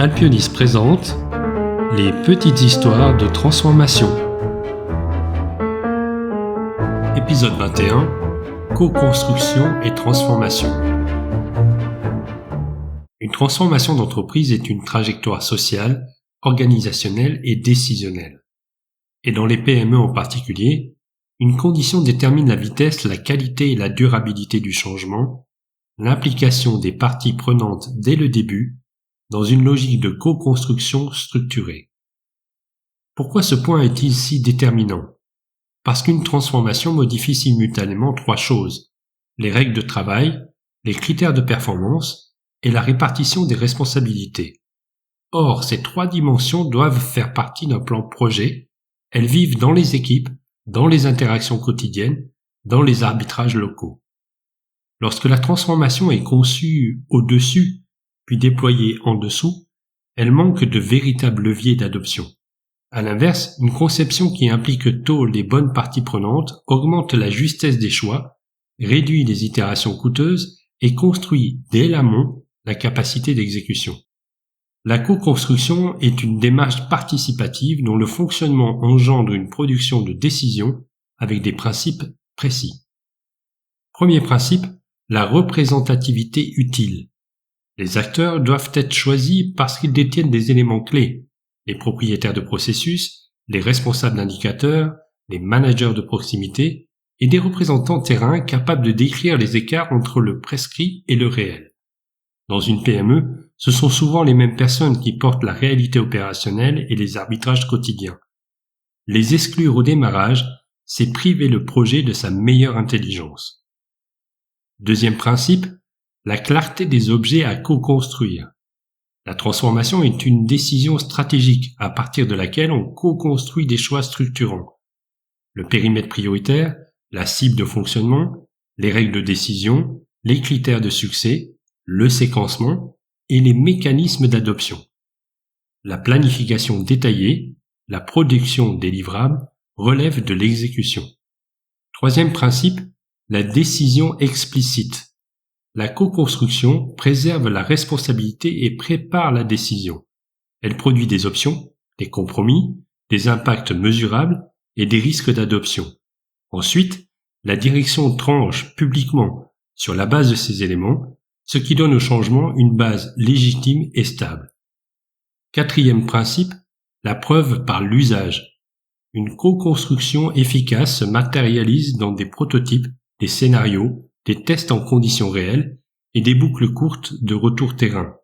Alpionis présente les petites histoires de transformation. Épisode 21, co-construction et transformation. Une transformation d'entreprise est une trajectoire sociale, organisationnelle et décisionnelle. Et dans les PME en particulier, une condition détermine la vitesse, la qualité et la durabilité du changement, l'implication des parties prenantes dès le début, dans une logique de co-construction structurée. Pourquoi ce point est-il si déterminant ? Parce qu'une transformation modifie simultanément trois choses: les règles de travail, les critères de performance et la répartition des responsabilités. Or, ces trois dimensions doivent faire partie d'un plan projet. Elles vivent dans les équipes, dans les interactions quotidiennes, dans les arbitrages locaux. Lorsque la transformation est conçue au-dessus, puis déployée en dessous, elle manque de véritables leviers d'adoption. À l'inverse, une conception qui implique tôt les bonnes parties prenantes augmente la justesse des choix, réduit les itérations coûteuses et construit dès l'amont la capacité d'exécution. La co-construction est une démarche participative dont le fonctionnement engendre une production de décisions avec des principes précis. Premier principe, la représentativité utile. Les acteurs doivent être choisis parce qu'ils détiennent des éléments clés: les propriétaires de processus, les responsables d'indicateurs, les managers de proximité et des représentants terrain capables de décrire les écarts entre le prescrit et le réel. Dans une PME, ce sont souvent les mêmes personnes qui portent la réalité opérationnelle et les arbitrages quotidiens. Les exclure au démarrage, c'est priver le projet de sa meilleure intelligence. Deuxième principe, la clarté des objets à co-construire. La transformation est une décision stratégique à partir de laquelle on co-construit des choix structurants. Le périmètre prioritaire, la cible de fonctionnement, les règles de décision, les critères de succès, le séquencement et les mécanismes d'adoption. La planification détaillée, la production des livrables relèvent de l'exécution. Troisième principe, la décision explicite. La co-construction préserve la responsabilité et prépare la décision. Elle produit des options, des compromis, des impacts mesurables et des risques d'adoption. Ensuite, la direction tranche publiquement sur la base de ces éléments, ce qui donne au changement une base légitime et stable. Quatrième principe, la preuve par l'usage. Une co-construction efficace se matérialise dans des prototypes, des scénarios, des tests en conditions réelles et des boucles courtes de retour terrain.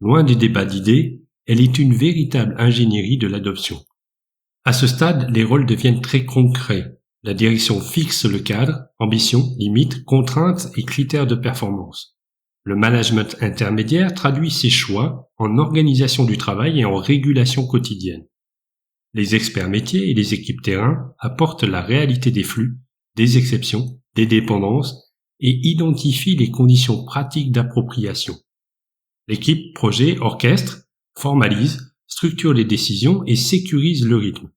Loin des débats d'idées, elle est une véritable ingénierie de l'adoption. À ce stade, les rôles deviennent très concrets. La direction fixe le cadre, ambition, limites, contraintes et critères de performance. Le management intermédiaire traduit ses choix en organisation du travail et en régulation quotidienne. Les experts métiers et les équipes terrain apportent la réalité des flux, des exceptions, des dépendances et identifient les conditions pratiques d'appropriation. L'équipe projet orchestre, formalise, structure les décisions et sécurise le rythme.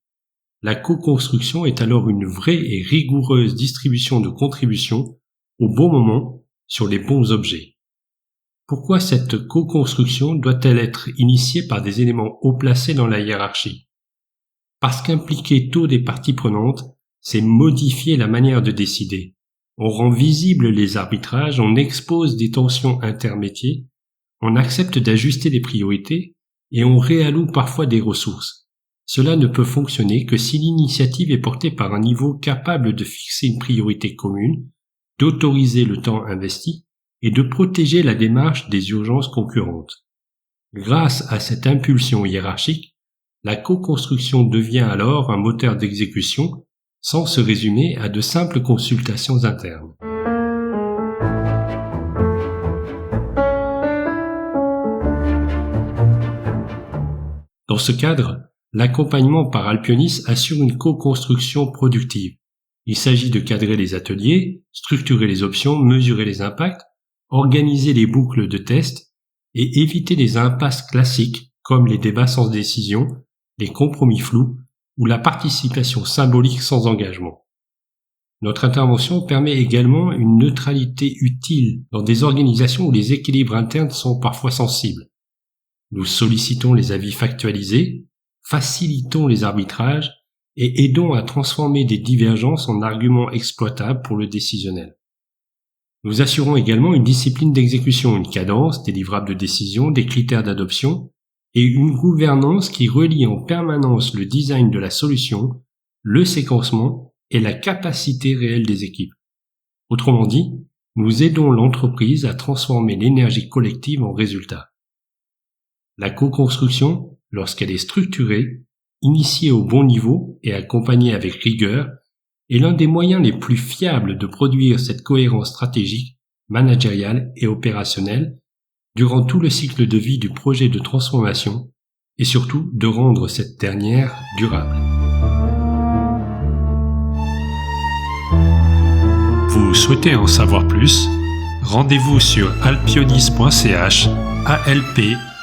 La co-construction est alors une vraie et rigoureuse distribution de contributions au bon moment sur les bons objets. Pourquoi cette co-construction doit-elle être initiée par des éléments haut placés dans la hiérarchie ? Parce qu'impliquer tôt des parties prenantes, c'est modifier la manière de décider. On rend visibles les arbitrages, on expose des tensions intermétiers, on accepte d'ajuster des priorités et on réalloue parfois des ressources. Cela ne peut fonctionner que si l'initiative est portée par un niveau capable de fixer une priorité commune, d'autoriser le temps investi et de protéger la démarche des urgences concurrentes. Grâce à cette impulsion hiérarchique, la co-construction devient alors un moteur d'exécution sans se résumer à de simples consultations internes. Dans ce cadre, l'accompagnement par Alpionis assure une co-construction productive. Il s'agit de cadrer les ateliers, structurer les options, mesurer les impacts, organiser les boucles de tests et éviter les impasses classiques comme les débats sans décision, les compromis flous ou la participation symbolique sans engagement. Notre intervention permet également une neutralité utile dans des organisations où les équilibres internes sont parfois sensibles. Nous sollicitons les avis factualisés, facilitons les arbitrages et aidons à transformer des divergences en arguments exploitables pour le décisionnel. Nous assurons également une discipline d'exécution, une cadence, des livrables de décision, des critères d'adoption et une gouvernance qui relie en permanence le design de la solution, le séquencement et la capacité réelle des équipes. Autrement dit, nous aidons l'entreprise à transformer l'énergie collective en résultat. La co-construction, lorsqu'elle est structurée, initiée au bon niveau et accompagnée avec rigueur, est l'un des moyens les plus fiables de produire cette cohérence stratégique, managériale et opérationnelle durant tout le cycle de vie du projet de transformation et surtout de rendre cette dernière durable. Vous souhaitez en savoir plus? Rendez-vous sur alpionis.ch, alpionys.ch.